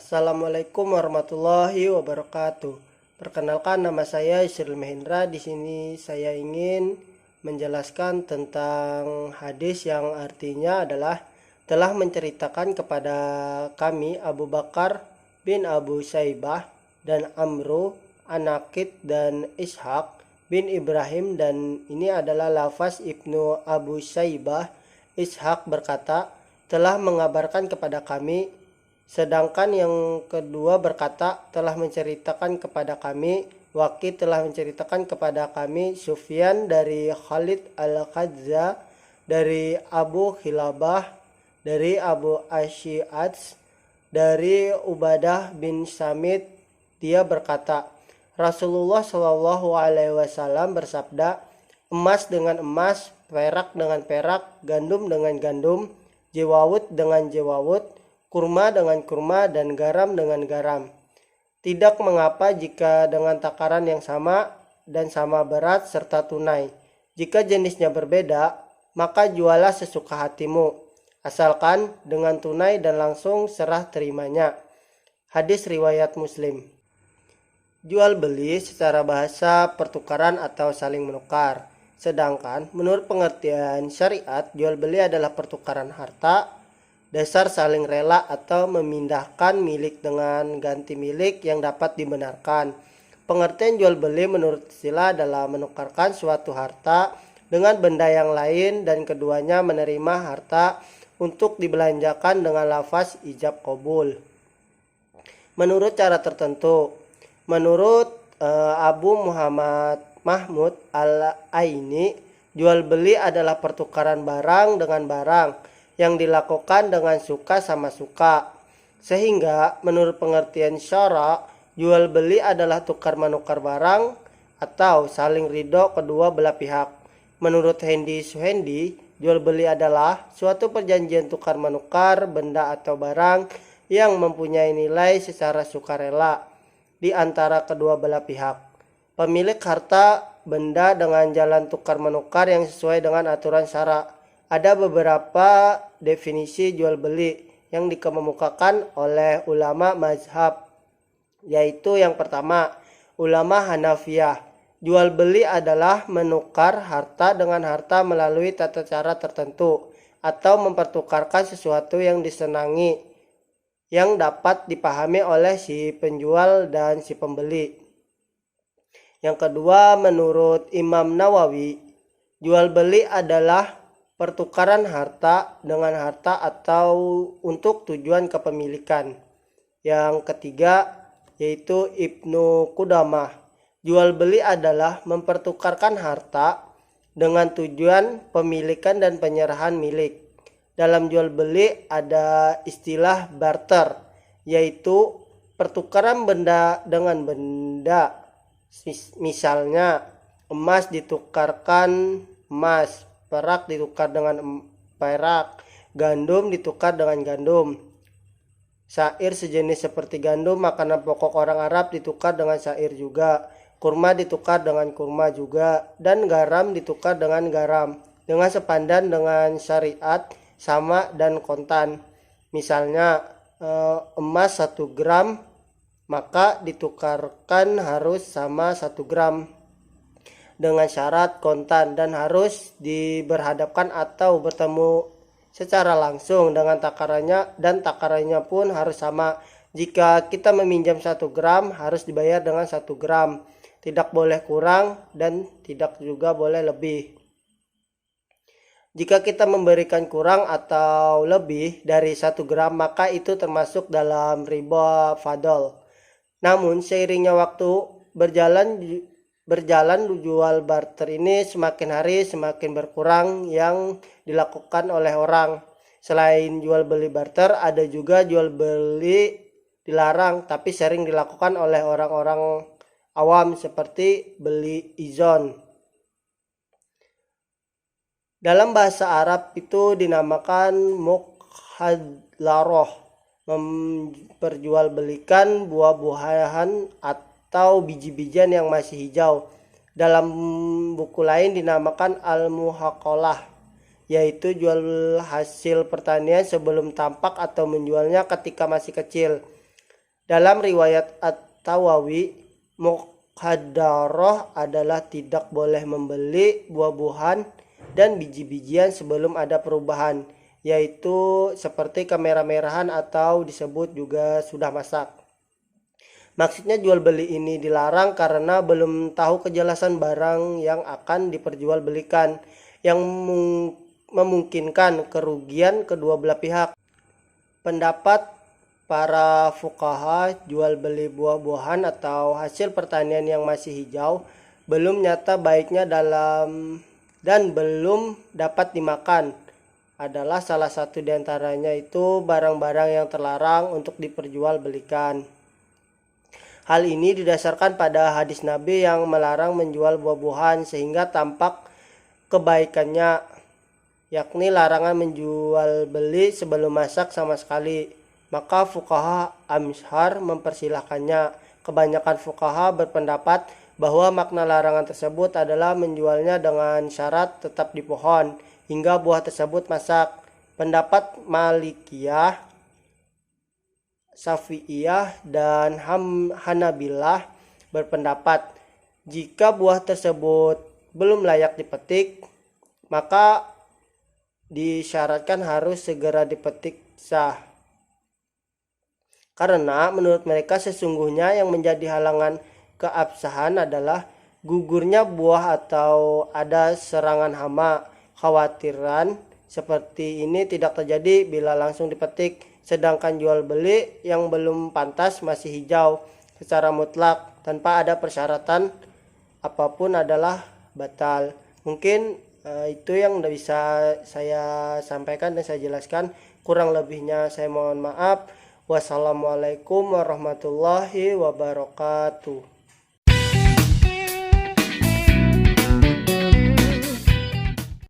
Assalamualaikum warahmatullahi wabarakatuh. Perkenalkan, nama saya Isril Mahendra. Di sini saya ingin menjelaskan tentang hadis yang artinya adalah telah menceritakan kepada kami Abu Bakar bin Abu Syaibah dan Amru, Anakid dan Ishaq bin Ibrahim, dan ini adalah lafaz Ibnu Abu Syaibah. Ishaq berkata, telah mengabarkan kepada kami. Sedangkan yang kedua berkata, telah menceritakan kepada kami. Waqi telah menceritakan kepada kami. Sufyan dari Khalid Al-Qadza dari Abu Khilabah dari Abu Ashi'ats dari Ubadah bin Samit. Dia berkata, Rasulullah Shallallahu Alaihi Wasallam bersabda, emas dengan emas, perak dengan perak, gandum dengan gandum, jewawut dengan jewawut, kurma dengan kurma, dan garam dengan garam. Tidak mengapa jika dengan takaran yang sama dan sama berat serta tunai. Jika jenisnya berbeda, maka jualah sesuka hatimu, asalkan dengan tunai dan langsung serah terimanya. Hadis riwayat Muslim. Jual beli secara bahasa pertukaran atau saling menukar. Sedangkan menurut pengertian syariat, jual beli adalah pertukaran harta, dasar saling rela atau memindahkan milik dengan ganti milik yang dapat dibenarkan. Pengertian jual beli menurut istilah adalah menukarkan suatu harta dengan benda yang lain dan keduanya menerima harta untuk dibelanjakan dengan lafaz ijab qabul. Menurut cara tertentu, menurut Abu Muhammad Mahmud Al-Aini, jual beli adalah pertukaran barang dengan barang yang dilakukan dengan suka sama suka. Sehingga menurut pengertian syara, jual beli adalah tukar menukar barang atau saling ridho kedua belah pihak. Menurut Hendi Suhendi, jual beli adalah suatu perjanjian tukar menukar benda atau barang yang mempunyai nilai secara sukarela di antara kedua belah pihak. Pemilik harta benda dengan jalan tukar menukar yang sesuai dengan aturan syara. Ada beberapa definisi jual beli yang dikemukakan oleh ulama mazhab, yaitu yang pertama, ulama Hanafiyah. Jual beli adalah menukar harta dengan harta melalui tata cara tertentu atau mempertukarkan sesuatu yang disenangi yang dapat dipahami oleh si penjual dan si pembeli. Yang kedua, menurut Imam Nawawi, jual beli adalah pertukaran harta dengan harta atau untuk tujuan kepemilikan. Yang ketiga, yaitu Ibnu Qudamah, jual beli adalah mempertukarkan harta dengan tujuan pemilikan dan penyerahan milik. Dalam jual beli ada istilah barter, yaitu pertukaran benda dengan benda. Misalnya, emas ditukarkan emas, perak ditukar dengan perak, gandum ditukar dengan gandum. Syair sejenis seperti gandum, makanan pokok orang Arab, ditukar dengan syair juga. Kurma ditukar dengan kurma juga, dan garam ditukar dengan garam, dengan sepandan dengan syariat sama dan kontan. Misalnya emas 1 gram, maka ditukarkan harus sama 1 gram dengan syarat kontan dan harus diberhadapkan atau bertemu secara langsung dengan takarannya, dan takarannya pun harus sama. Jika kita meminjam 1 gram, harus dibayar dengan 1 gram. Tidak boleh kurang dan tidak juga boleh lebih. Jika kita memberikan kurang atau lebih dari 1 gram, maka itu termasuk dalam riba fadl. Namun seiringnya waktu berjalan jual barter ini semakin hari semakin berkurang yang dilakukan oleh orang. Selain jual beli barter, ada juga jual beli dilarang tapi sering dilakukan oleh orang-orang awam seperti beli izon. Dalam bahasa Arab itu dinamakan mukhadlaroh, memperjualbelikan buah-buahan atau biji-bijian yang masih hijau. Dalam buku lain dinamakan al-muhaqalah, yaitu jual hasil pertanian sebelum tampak atau menjualnya ketika masih kecil. Dalam riwayat At-Tawawi, muqaddarah adalah tidak boleh membeli buah-buahan dan biji-bijian sebelum ada perubahan, yaitu seperti kemerah-merahan atau disebut juga sudah masak. Maksudnya jual beli ini dilarang karena belum tahu kejelasan barang yang akan diperjualbelikan, yang memungkinkan kerugian kedua belah pihak. Pendapat para fuqaha, jual beli buah-buahan atau hasil pertanian yang masih hijau belum nyata baiknya dan belum dapat dimakan adalah salah satu diantaranya itu barang-barang yang terlarang untuk diperjualbelikan. Hal ini didasarkan pada hadis Nabi yang melarang menjual buah-buahan sehingga tampak kebaikannya, yakni larangan menjual beli sebelum masak sama sekali. Maka fuqaha amshar mempersilahkannya. Kebanyakan fuqaha berpendapat bahwa makna larangan tersebut adalah menjualnya dengan syarat tetap di pohon hingga buah tersebut masak. Pendapat Malikiyah, Syafi'iyah, dan Hanabilah berpendapat jika buah tersebut belum layak dipetik, maka disyaratkan harus segera dipetik sah. Karena menurut mereka sesungguhnya yang menjadi halangan keabsahan adalah gugurnya buah atau ada serangan hama. Khawatiran seperti ini tidak terjadi bila langsung dipetik, sedangkan jual beli yang belum pantas masih hijau secara mutlak tanpa ada persyaratan apapun adalah batal. Mungkin itu yang bisa saya sampaikan dan saya jelaskan. Kurang lebihnya saya mohon maaf. Wassalamualaikum warahmatullahi wabarakatuh.